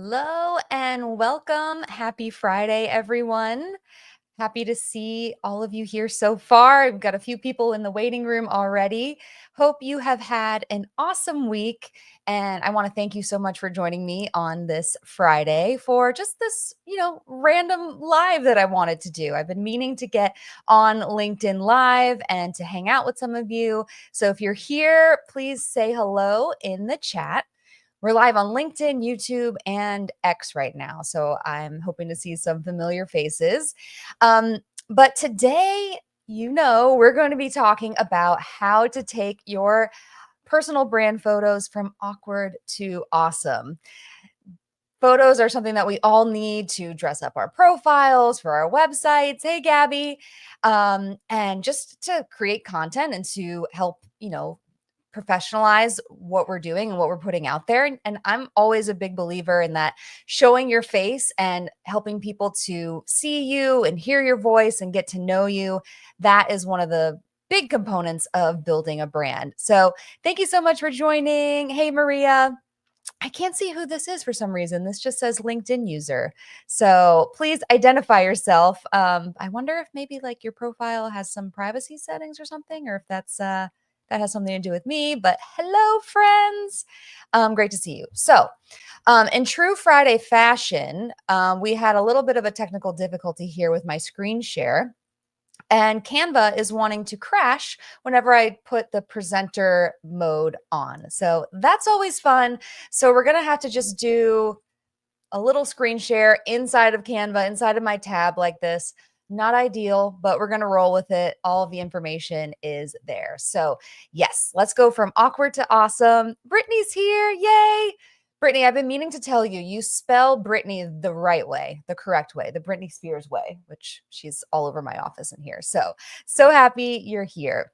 Hello and welcome. Happy Friday, everyone. Happy to see all of you here so far. I've got a few people in the waiting room already. Hope you have had an awesome week. And I want to thank you so much for joining me on this Friday for just this, random live that I wanted to do. I've been meaning to get on LinkedIn Live and to hang out with some of you. So if you're here, please say hello in the chat. We're live on LinkedIn, YouTube, and X right now. So I'm hoping to see some familiar faces. But today, we're going to be talking about how to take your personal brand photos from awkward to awesome. Photos are something that we all need to dress up our profiles for our websites. Hey, Gabby. And just to create content and to help, professionalize what we're doing and what we're putting out there. And I'm always a big believer in that showing your face and helping people to see you and hear your voice and get to know you. That is one of the big components of building a brand. So thank you so much for joining. Hey, Maria. I can't see who this is for some reason. This just says LinkedIn user. So please identify yourself. I wonder if maybe like your profile has some privacy settings or something, or if that has something to do with me. But hello, friends. Great to see you. So, in true Friday fashion, we had a little bit of a technical difficulty here with my screen share. And Canva is wanting to crash whenever I put the presenter mode on. So that's always fun. So we're going to have to just do a little screen share inside of Canva, inside of my tab like this. Not ideal, but we're going to roll with it. All of the information is there. So, yes, let's go from awkward to awesome. Brittany's here. Yay. Brittany, I've been meaning to tell you, you spell Brittany the right way, the correct way, the Britney Spears way, which she's all over my office in here. So happy you're here.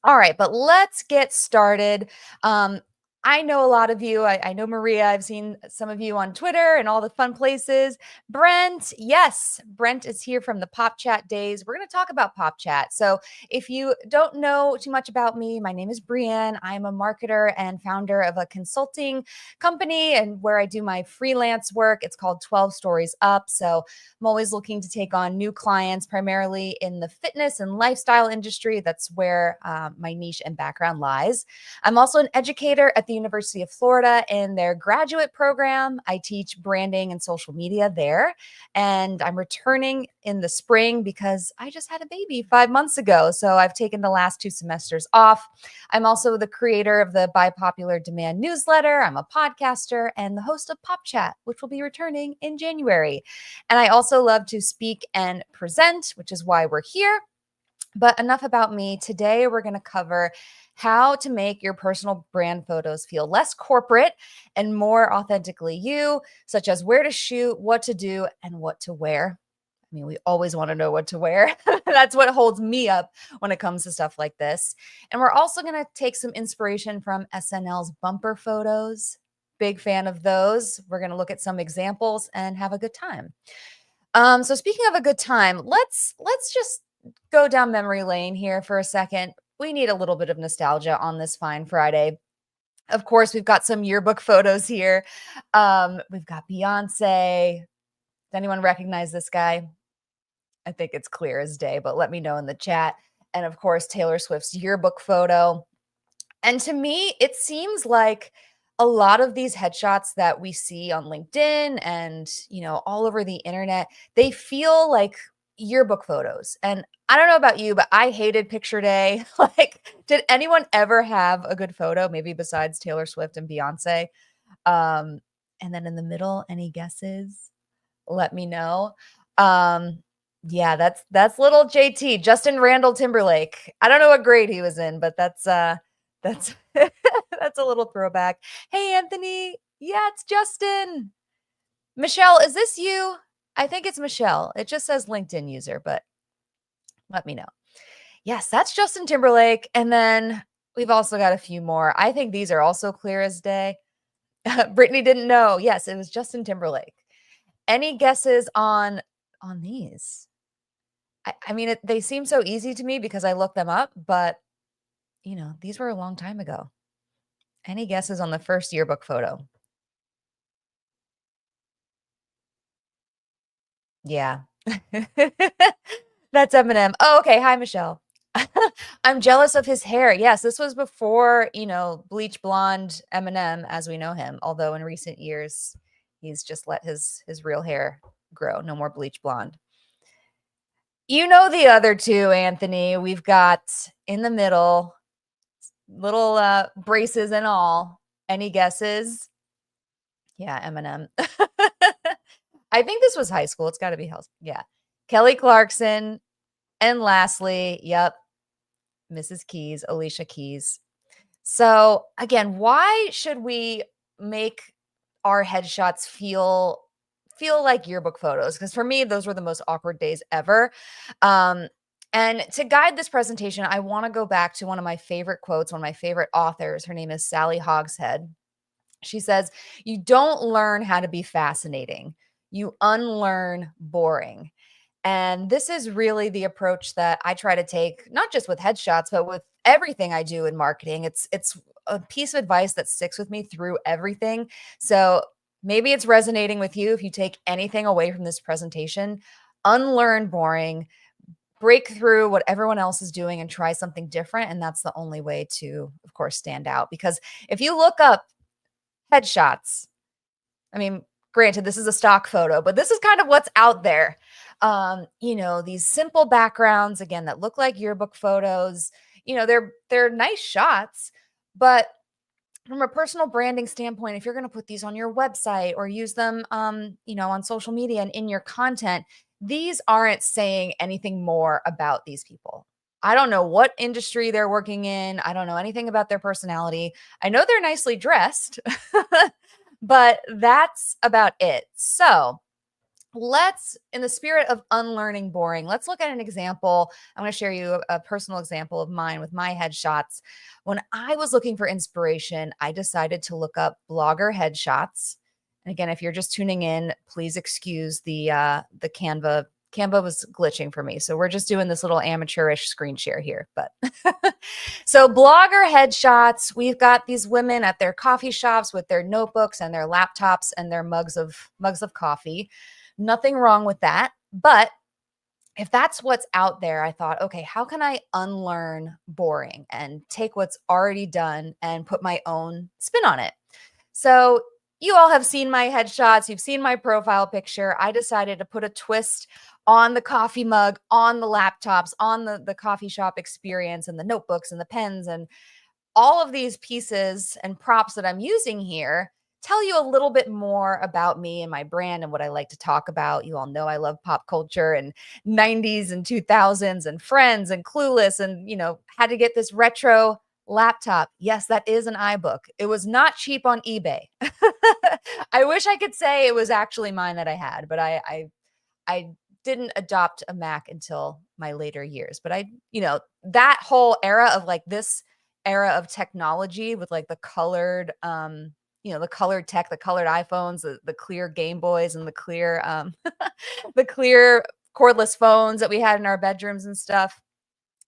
All right, but let's get started. I know a lot of you. I know Maria. I've seen some of you on Twitter and all the fun places. Brent, yes, Brent is here from the Pop Chat days. We're going to talk about Pop Chat. So, if you don't know too much about me, my name is Brienne. I'm a marketer and founder of a consulting company and where I do my freelance work. It's called 12 Stories Up. So, I'm always looking to take on new clients, primarily in the fitness and lifestyle industry. That's where my niche and background lies. I'm also an educator at the University of Florida in their graduate program. I teach branding and social media there. And I'm returning in the spring because I just had a baby 5 months ago. So I've taken the last 2 semesters off. I'm also the creator of the By Popular Demand newsletter. I'm a podcaster and the host of Pop Chat, which will be returning in January. And I also love to speak and present, which is why we're here. But enough about me. Today, we're going to cover how to make your personal brand photos feel less corporate and more authentically you, such as where to shoot, what to do, and what to wear. I mean, we always want to know what to wear. That's what holds me up when it comes to stuff like this. And we're also going to take some inspiration from SNL's bumper photos. Big fan of those. We're going to look at some examples and have a good time. So speaking of a good time, let's just go down memory lane here for a second. We need a little bit of nostalgia on this fine Friday. Of course, we've got some yearbook photos here. We've got Beyonce. Does anyone recognize this guy? I think it's clear as day, but let me know in the chat. And of course, Taylor Swift's yearbook photo. And to me, it seems like a lot of these headshots that we see on LinkedIn and, all over the internet, they feel like yearbook photos. And I don't know about you, but I hated picture day. Like, did anyone ever have a good photo, maybe besides Taylor Swift and Beyonce? Um, and then in the middle, any guesses? Let me know. Yeah, that's little JT, Justin Randall Timberlake. I don't know what grade he was in, but that's that's a little throwback. Hey, Anthony. Yeah, it's Justin. Michelle, is this you? I think it's Michelle. It just says LinkedIn user, but let me know. Yes, that's Justin Timberlake. And then we've also got a few more. I think these are also clear as day. Brittany didn't know. Yes, it was Justin Timberlake. Any guesses on these? I mean, they seem so easy to me because I looked them up, but these were a long time ago. Any guesses on the first yearbook photo? Yeah. That's Eminem. Oh, okay. Hi, Michelle. I'm jealous of his hair. Yes, this was before, bleach blonde Eminem as we know him. Although in recent years, he's just let his real hair grow. No more bleach blonde. You know the other two, Anthony. We've got in the middle, little braces and all. Any guesses? Yeah, Eminem. I think this was high school. It's got to be high. Yeah. Kelly Clarkson. And lastly, yep, Mrs. Keys, Alicia Keys. So again, why should we make our headshots feel like yearbook photos? Because for me, those were the most awkward days ever. Um, and to guide this presentation, I want to go back to one of my favorite quotes, one of my favorite authors. Her name is Sally Hogshead. She says, "You don't learn how to be fascinating. You unlearn boring." And this is really the approach that I try to take, not just with headshots, but with everything I do in marketing. It's a piece of advice that sticks with me through everything. So maybe it's resonating with you if you take anything away from this presentation. Unlearn boring, break through what everyone else is doing and try something different. And that's the only way to, of course, stand out. Because if you look up headshots, I mean, granted, this is a stock photo, but this is kind of what's out there. These simple backgrounds again that look like yearbook photos. They're nice shots, but from a personal branding standpoint, if you're going to put these on your website or use them, on social media and in your content, these aren't saying anything more about these people. I don't know what industry they're working in. I don't know anything about their personality. I know they're nicely dressed, but that's about it. So, in the spirit of unlearning boring, let's look at an example. I'm going to share you a personal example of mine with my headshots. When I was looking for inspiration, I decided to look up blogger headshots. And again, if you're just tuning in, please excuse the Canva. Canva was glitching for me. So we're just doing this little amateurish screen share here. But so blogger headshots, we've got these women at their coffee shops with their notebooks and their laptops and their mugs of coffee. Nothing wrong with that. But if that's what's out there, I thought, okay, how can I unlearn boring and take what's already done and put my own spin on it? So you all have seen my headshots. You've seen my profile picture. I decided to put a twist on the coffee mug, on the laptops, on the coffee shop experience and the notebooks and the pens and all of these pieces and props that I'm using here tell you a little bit more about me and my brand and what I like to talk about. You all know I love pop culture and 90s and 2000s and Friends and Clueless and, had to get this retro laptop. Yes, that is an iBook. It was not cheap on eBay. I wish I could say it was actually mine that I had, but I didn't adopt a Mac until my later years. But that whole era of like this era of technology with like the colored the colored tech, the colored iPhones, the clear Game Boys and the clear the clear cordless phones that we had in our bedrooms and stuff.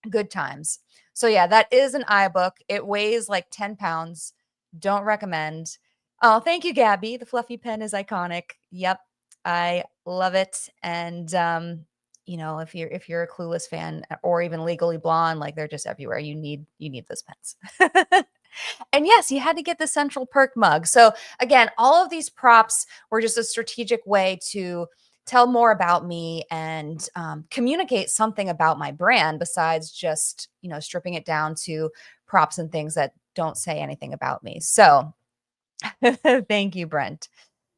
Good times. So yeah, that is an iBook. It weighs like 10 pounds. Don't recommend. Oh, thank you, Gabby. The fluffy pen is iconic. Yep. I love it. And if you're a Clueless fan or even Legally Blonde, like they're just everywhere. You need those pens. And yes, you had to get the Central Perk mug. So again, all of these props were just a strategic way to tell more about me and communicate something about my brand besides just stripping it down to props and things that don't say anything about me. So thank you, Brent.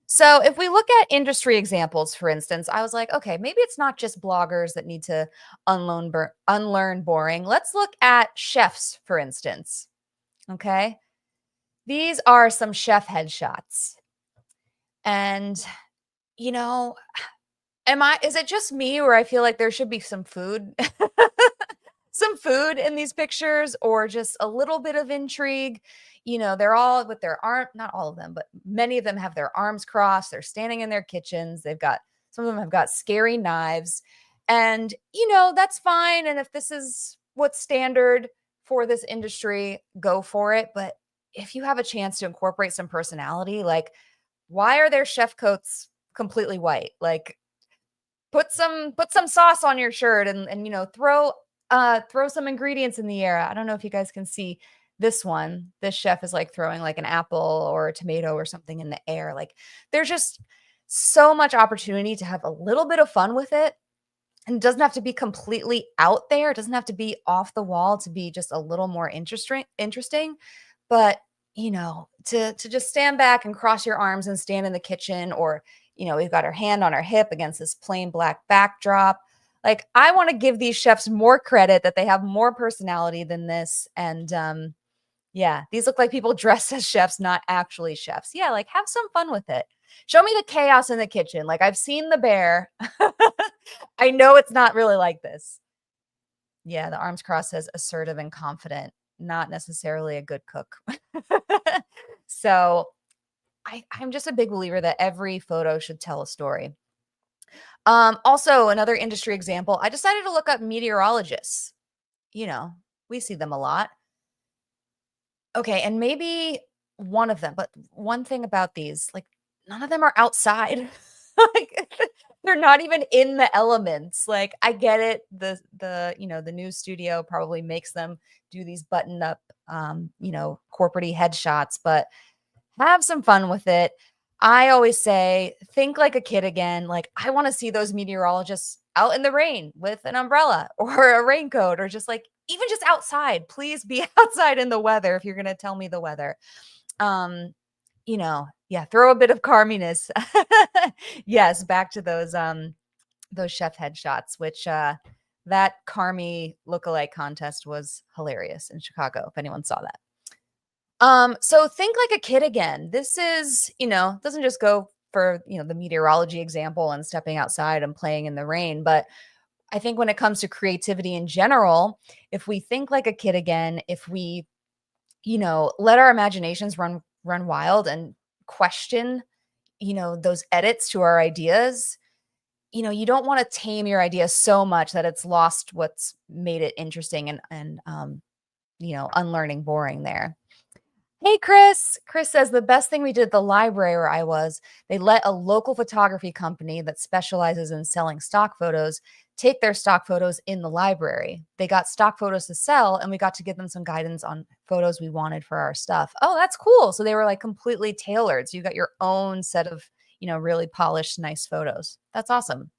So if we look at industry examples, for instance, I was like, okay, maybe it's not just bloggers that need to unlearn boring. Let's look at chefs, for instance. Okay. These are some chef headshots. And, you know, is it just me where I feel like there should be some food, some food in these pictures or just a little bit of intrigue? They're all with their arm, not all of them, but many of them have their arms crossed. They're standing in their kitchens. Some of them have got scary knives. And, that's fine. And if this is what's standard for this industry, go for it. But if you have a chance to incorporate some personality, like why are their chef coats completely white? Like Put some sauce on your shirt and throw some ingredients in the air. I don't know if you guys can see this one. This chef is like throwing like an apple or a tomato or something in the air. Like there's just so much opportunity to have a little bit of fun with it. And it doesn't have to be completely out there. It doesn't have to be off the wall to be just a little more interesting. But, to just stand back and cross your arms and stand in the kitchen, or, we've got our hand on our hip against this plain black backdrop. Like, I want to give these chefs more credit that they have more personality than this. And yeah, these look like people dressed as chefs, not actually chefs. Yeah, like have some fun with it. Show me the chaos in the kitchen. Like I've seen The Bear. I know it's not really like this. Yeah, the arms crossed says assertive and confident, not necessarily a good cook. So I'm just a big believer that every photo should tell a story. Also, another industry example, I decided to look up meteorologists. We see them a lot. Okay, and maybe one of them, but one thing about these, like none of them are outside. Like they're not even in the elements. Like I get it. The news studio probably makes them do these button up corporate headshots, but have some fun with it. I always say, think like a kid again. Like, I want to see those meteorologists out in the rain with an umbrella or a raincoat, or just like, even just outside. Please be outside in the weather if you're going to tell me the weather. Yeah, throw a bit of carminess. Yes, back to those chef headshots, which that Carmi lookalike contest was hilarious in Chicago, if anyone saw that. So think like a kid again. This is, doesn't just go for, the meteorology example and stepping outside and playing in the rain, but I think when it comes to creativity in general, if we think like a kid again, if we, let our imaginations run wild and question, those edits to our ideas, you don't want to tame your idea so much that it's lost what's made it interesting and unlearning boring there. Hey, Chris. Chris says the best thing we did at the library where I was, they let a local photography company that specializes in selling stock photos take their stock photos in the library. They got stock photos to sell, and we got to give them some guidance on photos we wanted for our stuff. Oh, that's cool. So they were like completely tailored. So you got your own set of, really polished, nice photos. That's awesome.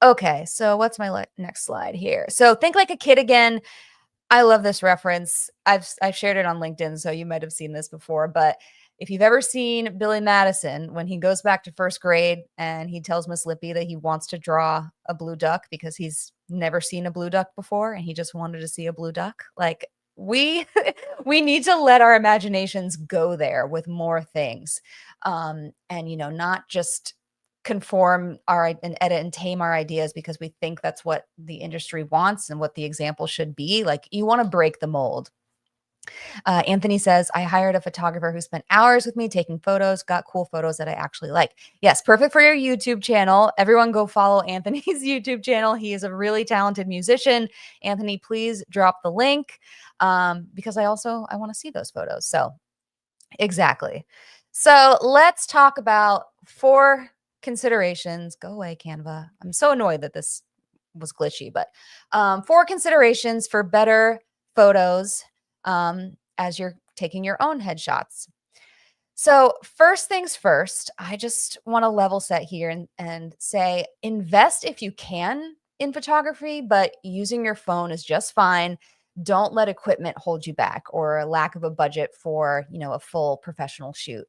Okay, so what's my next slide here? So think like a kid again. I love this reference. I've shared it on LinkedIn, so you might have seen this before. But if you've ever seen Billy Madison, when he goes back to first grade and he tells Miss Lippy that he wants to draw a blue duck because he's never seen a blue duck before and he just wanted to see a blue duck, like we we need to let our imaginations go there with more things, and not just conform and edit and tame our ideas because we think that's what the industry wants and what the example should be. Like you want to break the mold. Anthony says, I hired a photographer who spent hours with me taking photos, got cool photos that I actually like. Yes, perfect for your YouTube channel. Everyone go follow Anthony's YouTube channel. He is a really talented musician. Anthony, please drop the link because I want to see those photos. So exactly. So let's talk about 4 considerations. Go away, Canva. I'm so annoyed that this was glitchy, but 4 considerations for better photos as you're taking your own headshots. So first things first, I just want to level set here and say invest if you can in photography, but using your phone is just fine. Don't let equipment hold you back or a lack of a budget for, a full professional shoot.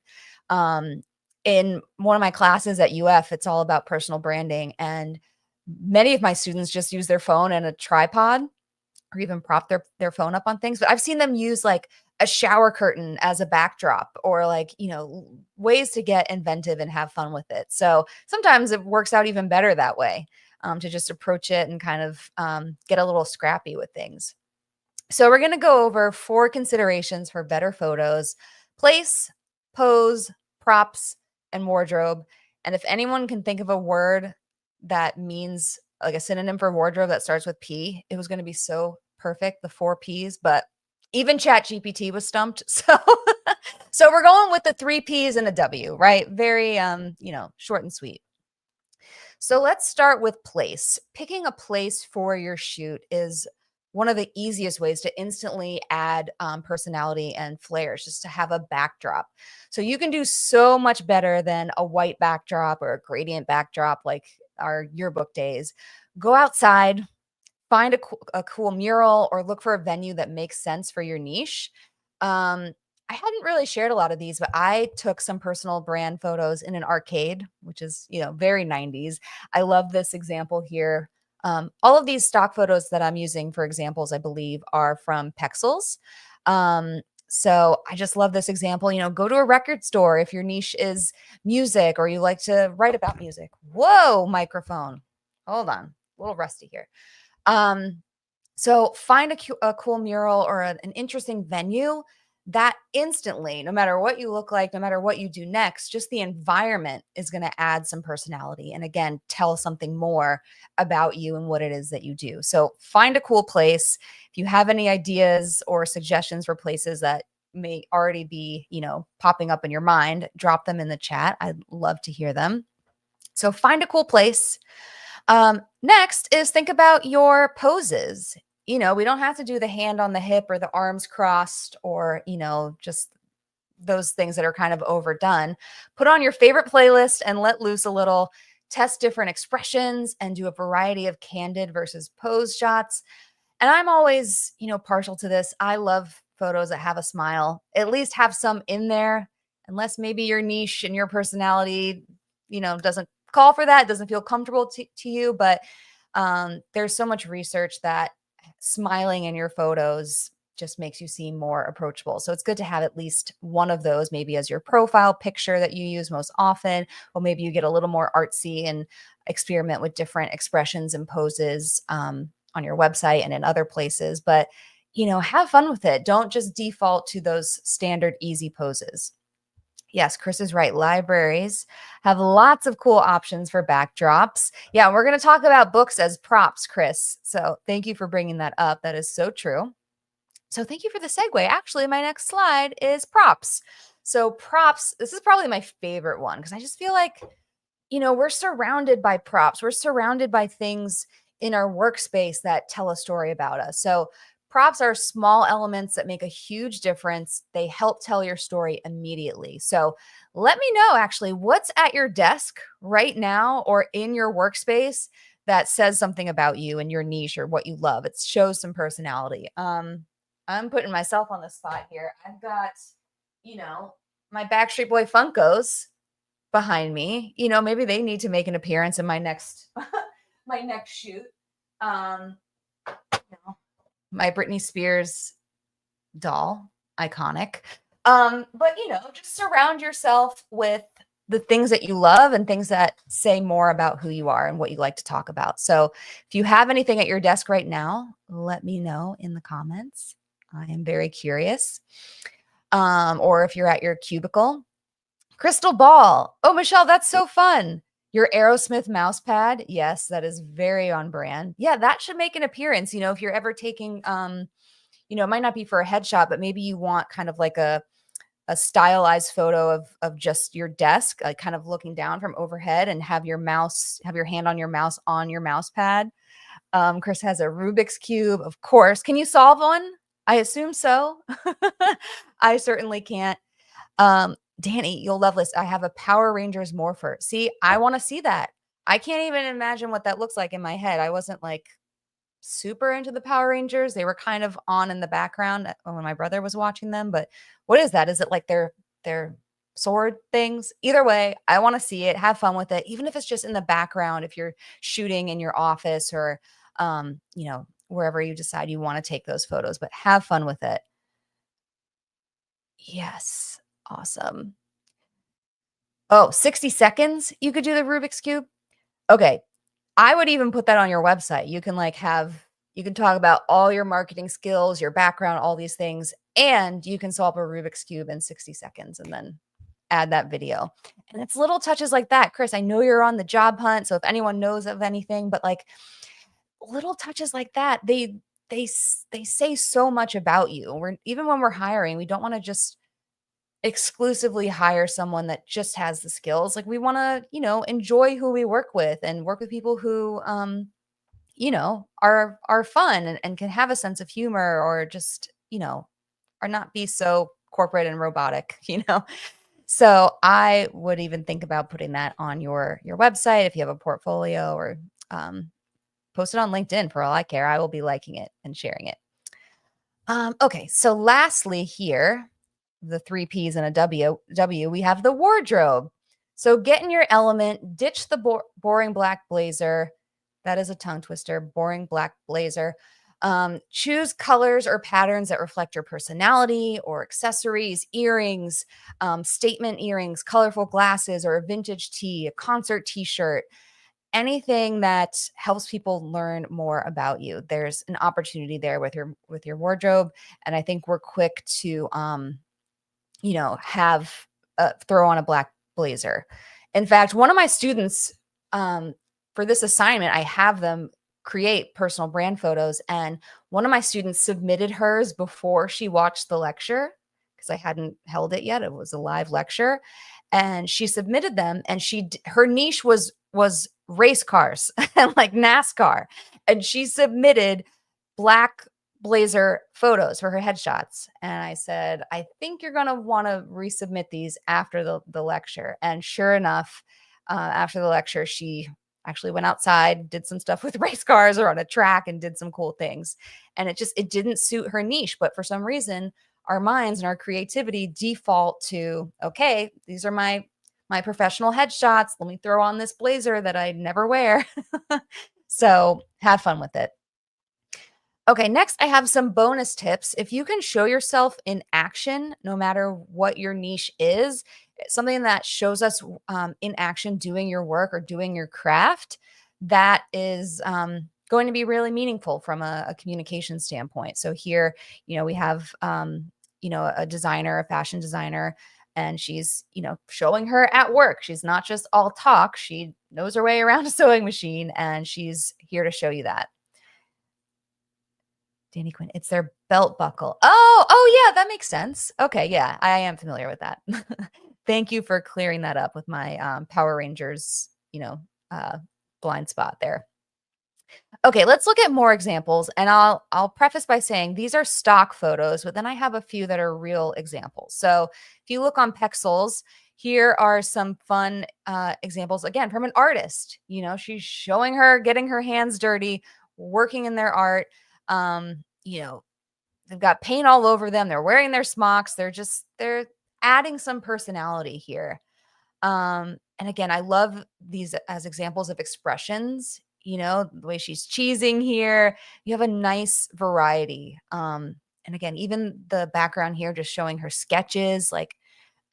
In one of my classes at UF, it's all about personal branding. And many of my students just use their phone and a tripod or even prop their phone up on things. But I've seen them use like a shower curtain as a backdrop or like, ways to get inventive and have fun with it. So sometimes it works out even better that way, to just approach it and kind of get a little scrappy with things. So we're going to go over 4 considerations for better photos: place, pose, props, and wardrobe. And if anyone can think of a word that means like a synonym for wardrobe that starts with P, it was going to be so perfect, the 4 Ps, but even ChatGPT was stumped. So we're going with the 3 Ps and a W, right? Very, short and sweet. So let's start with place. Picking a place for your shoot is one of the easiest ways to instantly add personality and flares, just to have a backdrop. So you can do so much better than a white backdrop or a gradient backdrop like our yearbook days. Go outside, find a cool mural, or look for a venue that makes sense for your niche. I hadn't really shared a lot of these, but I took some personal brand photos in an arcade, which is, very 90s. I love this example here. All of these stock photos that I'm using for examples, I believe, are from Pexels. So I just love this example. Go to a record store if your niche is music or you like to write about music. Whoa, microphone. Hold on, a little rusty here. So find a cool mural or an interesting venue that instantly, no matter what you look like, no matter what you do next, just the environment is going to add some personality and again, tell something more about you and what it is that you do. So find a cool place. If you have any ideas or suggestions for places that may already be, popping up in your mind, drop them in the chat. I'd love to hear them. So find a cool place. Next is think about your poses. We don't have to do the hand on the hip or the arms crossed or, just those things that are kind of overdone. Put on your favorite playlist and let loose a little. Test different expressions and do a variety of candid versus pose shots. And I'm always, partial to this. I love photos that have a smile, at least have some in there, unless maybe your niche and your personality, doesn't call for that, doesn't feel comfortable to you. But there's so much research that smiling in your photos just makes you seem more approachable. So it's good to have at least one of those, maybe as your profile picture that you use most often, or maybe you get a little more artsy and experiment with different expressions and poses on your website and in other places. But, have fun with it. Don't just default to those standard easy poses. Yes, Chris is right. Libraries have lots of cool options for backdrops. Yeah, we're going to talk about books as props, Chris. So thank you for bringing that up. That is so true. So thank you for the segue. Actually, my next slide is props. So props, this is probably my favorite one because I just feel like, we're surrounded by props. We're surrounded by things in our workspace that tell a story about us. So props are small elements that make a huge difference. They help tell your story immediately. So let me know actually what's at your desk right now or in your workspace that says something about you and your niche or what you love. It shows some personality. I'm putting myself on the spot here. I've got, my Backstreet Boy Funkos behind me. Maybe they need to make an appearance in my next my next shoot. Um, my Britney Spears doll, iconic. But just surround yourself with the things that you love and things that say more about who you are and what you like to talk about. So if you have anything at your desk right now, let me know in the comments. I am very curious. Or if you're at your cubicle. Crystal ball. Oh, Michelle, that's so fun. Your Aerosmith mouse pad. Yes, that is very on brand. Yeah, that should make an appearance. If you're ever taking, it might not be for a headshot, but maybe you want kind of like a stylized photo of just your desk, like kind of looking down from overhead and have your hand on your mouse pad. Chris has a Rubik's Cube, of course. Can you solve one? I assume so. I certainly can't. Danny, you'll love this. I have a Power Rangers morpher. See, I want to see that. I can't even imagine what that looks like in my head. I wasn't like super into the Power Rangers. They were kind of on in the background when my brother was watching them. But what is that? Is it like their sword things? Either way, I want to see it. Have fun with it, even if it's just in the background. If you're shooting in your office or, wherever you decide you want to take those photos, but have fun with it. Yes. Awesome. Oh, 60 seconds you could do the Rubik's Cube? Okay. I would even put that on your website. You can you can talk about all your marketing skills, your background, all these things, and you can solve a Rubik's Cube in 60 seconds and then add that video. And it's little touches like that. Chris, I know you're on the job hunt, so if anyone knows of anything, but like little touches like that, they say so much about you. Even when we're hiring, we don't want to just exclusively hire someone that just has the skills. Like we want to, enjoy who we work with and work with people who are fun and can have a sense of humor or just, are not be so corporate and robotic, So I would even think about putting that on your website if you have a portfolio or post it on LinkedIn for all I care. I will be liking it and sharing it. Okay, so lastly here, the three P's and a W, we have the wardrobe. So get in your element, ditch the boring black blazer. That is a tongue twister, boring black blazer. Choose colors or patterns that reflect your personality or accessories, earrings, statement earrings, colorful glasses, or a vintage tee, a concert t-shirt, anything that helps people learn more about you. There's an opportunity there with your wardrobe, and I think we're quick to have throw on a black blazer. In fact, one of my students, for this assignment, I have them create personal brand photos, and one of my students submitted hers before she watched the lecture because I hadn't held it yet. It was a live lecture, and she submitted them, and her niche was race cars and like NASCAR, and she submitted black blazer photos for her headshots. And I said, I think you're going to want to resubmit these after the lecture. And sure enough, after the lecture, she actually went outside, did some stuff with race cars or on a track and did some cool things. And it didn't suit her niche. But for some reason, our minds and our creativity default to, okay, these are my professional headshots. Let me throw on this blazer that I never wear. So have fun with it. Okay, next I have some bonus tips. If you can show yourself in action, no matter what your niche is, something that shows us in action doing your work or doing your craft, that is going to be really meaningful from a communication standpoint. So here, we have, a designer, a fashion designer, and she's, showing her at work. She's not just all talk. She knows her way around a sewing machine, and she's here to show you that. Danny Quinn, it's their belt buckle. Oh, yeah, that makes sense. Okay, yeah, I am familiar with that. Thank you for clearing that up with my Power Rangers, blind spot there. Okay, let's look at more examples, and I'll preface by saying these are stock photos, but then I have a few that are real examples. So if you look on Pexels, here are some fun examples again from an artist. She's showing getting her hands dirty, working in their art. They've got paint all over them. They're wearing their smocks. They're adding some personality here. And again, I love these as examples of expressions, the way she's cheesing here. You have a nice variety. And again, even the background here, just showing her sketches. Like,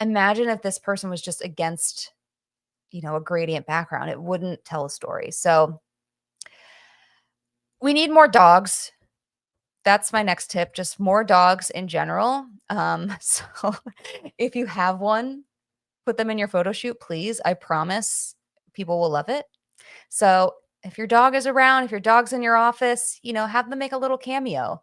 imagine if this person was just against, a gradient background, it wouldn't tell a story. So we need more dogs. That's my next tip, just more dogs in general. So if you have one, put them in your photo shoot, please. I promise people will love it. So if your dog is around, if your dog's in your office, have them make a little cameo.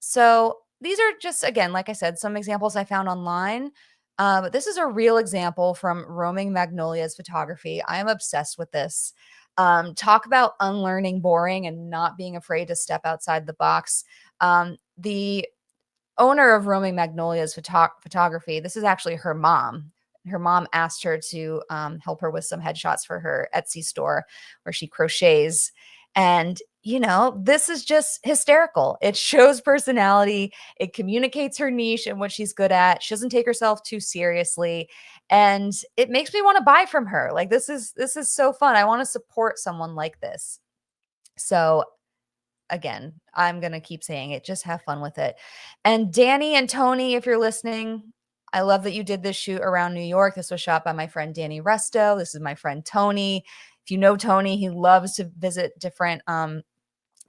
So these are just, again, like I said, some examples I found online. But this is a real example from Roaming Magnolias Photography. I am obsessed with this. Talk about unlearning boring and not being afraid to step outside the box. The owner of Roaming Magnolias Photography, this is actually her mom. Her mom asked her to help her with some headshots for her Etsy store where she crochets. And, this is just hysterical. It shows personality. It communicates her niche and what she's good at. She doesn't take herself too seriously. And it makes me want to buy from her. Like, this is so fun. I want to support someone like this. So again, I'm going to keep saying it. Just have fun with it. And Danny and Tony, if you're listening, I love that you did this shoot around New York. This was shot by my friend Danny Resto. This is my friend Tony. If you know Tony, he loves to visit different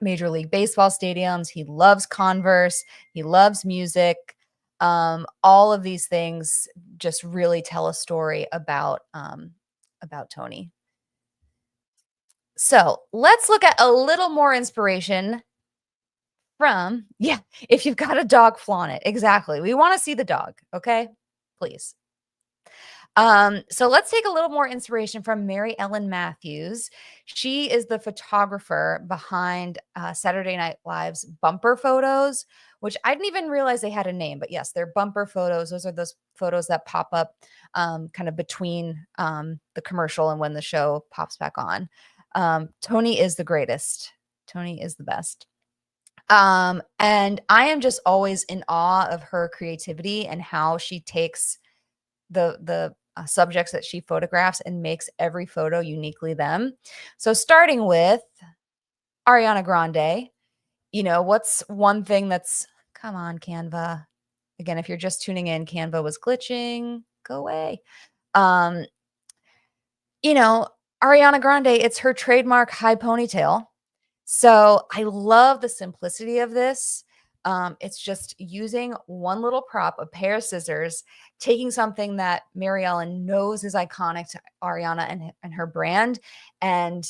Major League Baseball stadiums. He loves Converse. He loves music. All of these things just really tell a story about Tony. So let's look at a little more inspiration from, if you've got a dog, flaunt it. Exactly. We want to see the dog. Okay. please. So let's take a little more inspiration from Mary Ellen Matthews. She is the photographer behind Saturday Night Live's bumper photos, which I didn't even realize they had a name, but yes, they're bumper photos. Those are those photos that pop up kind of between the commercial and when the show pops back on. Tony is the greatest. Tony is the best. And I am just always in awe of her creativity and how she takes the subjects that she photographs and makes every photo uniquely them. So starting with Ariana Grande, what's one thing that's come on, Canva. Again, if you're just tuning in, Canva was glitching. Go away. Um, Ariana Grande, it's her trademark high ponytail. So I love the simplicity of this. It's just using one little prop, a pair of scissors, taking something that Mary Ellen knows is iconic to Ariana and her brand, and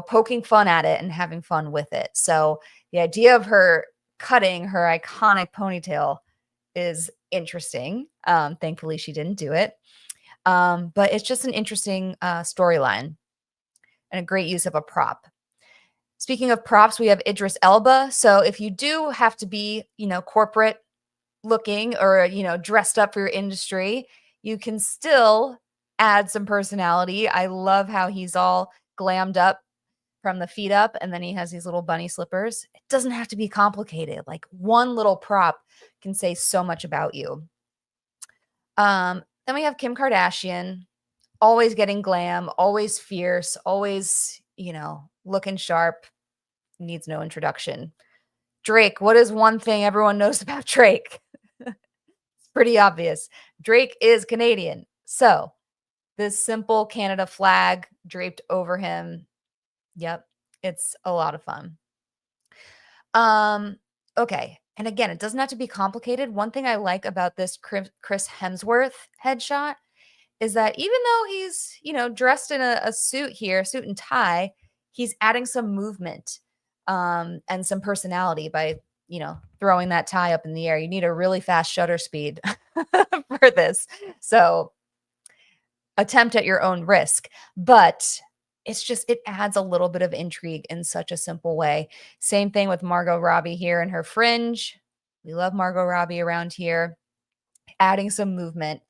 poking fun at it and having fun with it. So the idea of her cutting her iconic ponytail is interesting. Thankfully, she didn't do it. But it's just an interesting storyline and a great use of a prop. Speaking of props, we have Idris Elba. So if you do have to be, corporate looking or, dressed up for your industry, you can still add some personality. I love how he's all glammed up from the feet up, and then he has these little bunny slippers. It doesn't have to be complicated. Like one little prop can say so much about you. Then we have Kim Kardashian, always getting glam, always fierce, always, looking sharp, needs no introduction. Drake, what is one thing everyone knows about Drake? It's pretty obvious. Drake is Canadian. So this simple Canada flag draped over him. Yep, it's a lot of fun. Okay. And again, it doesn't have to be complicated. One thing I like about this Chris Hemsworth headshot is that even though he's, dressed in a suit here, suit and tie, he's adding some movement and some personality by, throwing that tie up in the air. You need a really fast shutter speed for this. So attempt at your own risk. But it adds a little bit of intrigue in such a simple way. Same thing with Margot Robbie here and her fringe. We love Margot Robbie around here, adding some movement.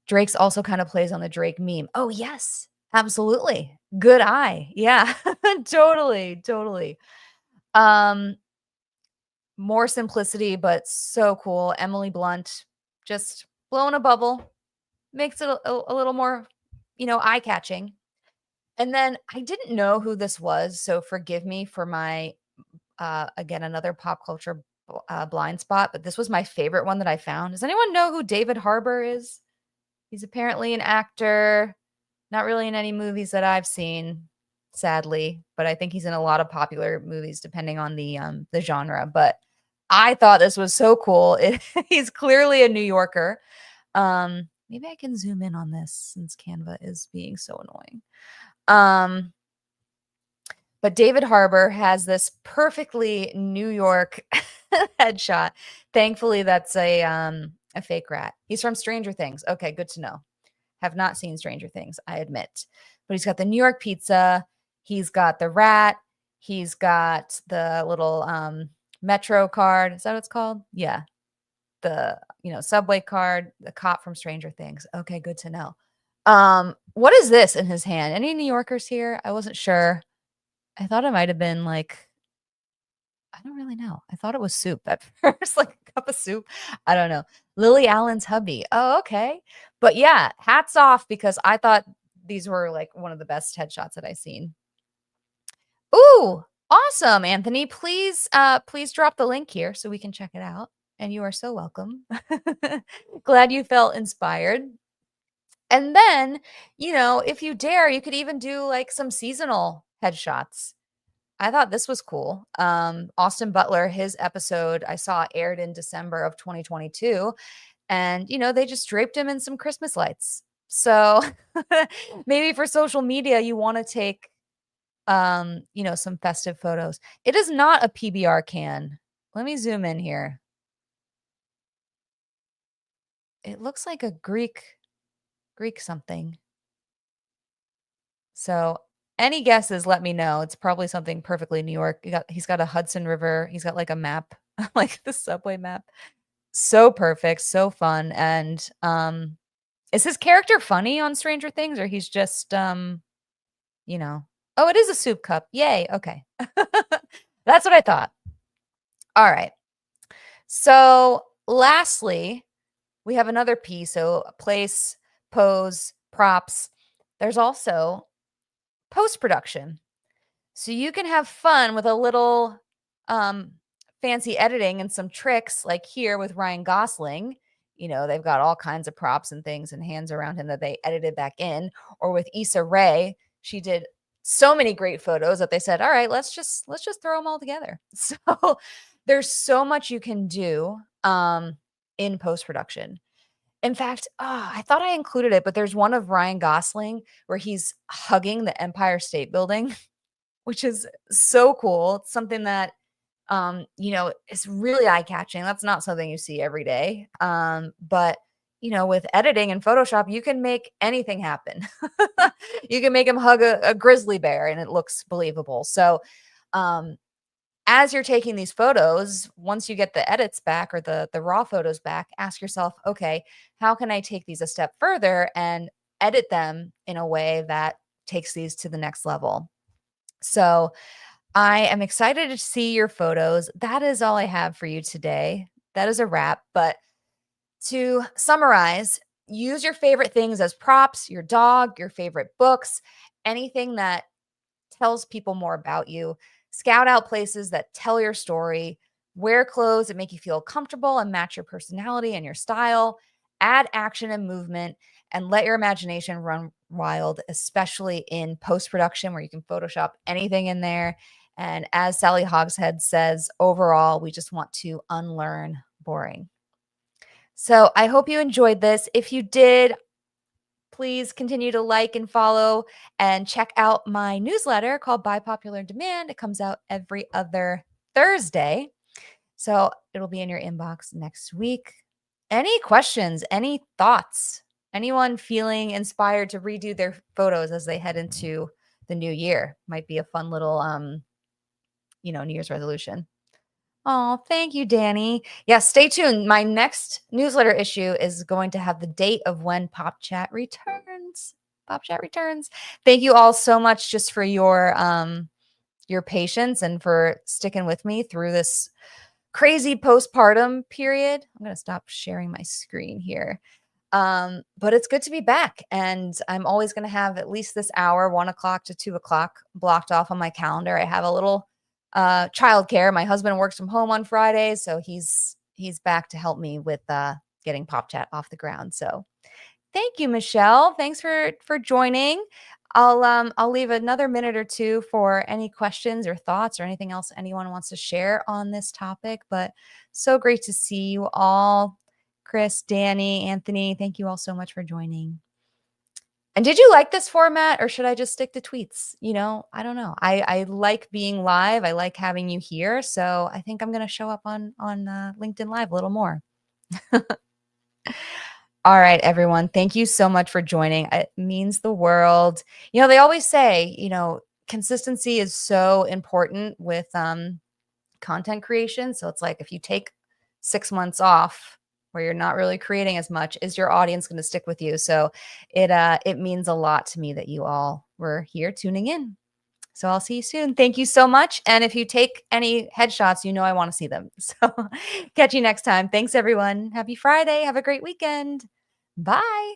Drake's also kind of plays on the Drake meme. Oh, yes, absolutely. Good eye. Yeah, totally, totally. More simplicity, but so cool. Emily Blunt just blowing a bubble, makes it a little more, eye-catching. And then I didn't know who this was, so forgive me for my, again, another pop culture blind spot, but this was my favorite one that I found. Does anyone know who David Harbour is? He's apparently an actor, not really in any movies that I've seen, sadly, but I think he's in a lot of popular movies depending on the genre. But I thought this was so cool. He's clearly a New Yorker. Maybe I can zoom in on this since Canva is being so annoying. But David Harbour has this perfectly New York headshot. Thankfully, that's a fake rat. He's from Stranger Things. Okay, good to know. Have not seen Stranger Things, I admit. But he's got the New York pizza. He's got the rat. He's got the little Metro card. Is that what it's called? Yeah. The, subway card, the cop from Stranger Things. Okay, good to know. What is this in his hand? Any New Yorkers here? I wasn't sure. I thought it might have been like, I don't really know. I thought it was soup at first, like a cup of soup. I don't know. Lily Allen's hubby. Oh, okay. But yeah, hats off because I thought these were like one of the best headshots that I've seen. Ooh, awesome, Anthony. Please drop the link here so we can check it out. And you are so welcome. Glad you felt inspired. And then, if you dare, you could even do like some seasonal headshots. I thought this was cool. Austin Butler, his episode I saw aired in December of 2022. And, they just draped him in some Christmas lights. So maybe for social media, you want to take, some festive photos. It is not a PBR can. Let me zoom in here. it looks like a Greek something. So any guesses, let me know. It's probably something perfectly New York. He's got a Hudson River. He's got like a map, like the subway map. So perfect, so fun. And is his character funny on Stranger Things, or he's just you know, oh, it is a soup cup. Yay. Okay. That's what I thought. All right. So lastly, we have another piece. So place, pose, props. There's also post-production. So you can have fun with a little um, fancy editing and some tricks, like here with Ryan Gosling. You know, they've got all kinds of props and things and hands around him that they edited back in. Or with Issa Rae, she did so many great photos that they said, "All right, let's just throw them all together." So there's so much you can do in post production. In fact, I thought I included it, but there's one of Ryan Gosling where he's hugging the Empire State Building, which is so cool. It's something that, is really eye-catching. That's not something you see every day. But, with editing and Photoshop, you can make anything happen. You can make him hug a grizzly bear and it looks believable. So, um, as you're taking these photos, once you get the edits back or the raw photos back, ask yourself, okay, how can I take these a step further and edit them in a way that takes these to the next level? So I am excited to see your photos. That is all I have for you today. That is a wrap. But to summarize, use your favorite things as props, your dog, your favorite books, anything that tells people more about you. Scout out places that tell your story. Wear clothes that make you feel comfortable and match your personality and your style. Add action and movement and let your imagination run wild, especially in post production where you can Photoshop anything in there. And as Sally Hogshead says, overall, we just want to unlearn boring. So I hope you enjoyed this. If you did, please continue to like and follow and check out my newsletter called By Popular Demand. It comes out every other Thursday. So it'll be in your inbox next week. Any questions, any thoughts? Anyone feeling inspired to redo their photos as they head into the new year? Might be a fun little New Year's resolution. Oh, thank you, Danny. Yeah, stay tuned. My next newsletter issue is going to have the date of when Pop Chat returns. Pop Chat returns. Thank you all so much just for your patience and for sticking with me through this crazy postpartum period. I'm going to stop sharing my screen here. But it's good to be back. And I'm always going to have at least this hour, 1 o'clock to 2 o'clock, blocked off on my calendar. I have a little childcare. My husband works from home on Fridays, so he's back to help me with getting Pop Chat off the ground. So thank you, Michelle. Thanks for joining. I'll leave another minute or two for any questions or thoughts or anything else anyone wants to share on this topic. But so great to see you all. Chris, Danny, Anthony, thank you all so much for joining. And did you like this format or should I just stick to tweets? I don't know. I like being live. I like having you here. So I think I'm going to show up on LinkedIn Live a little more. All right, everyone. Thank you so much for joining. It means the world. They always say, consistency is so important with content creation. So it's like if you take 6 months off where you're not really creating as much, is your audience going to stick with you? So it means a lot to me that you all were here tuning in. So I'll see you soon. Thank you so much. And if you take any headshots, I want to see them. So catch you next time. Thanks, everyone. Happy Friday. Have a great weekend. Bye.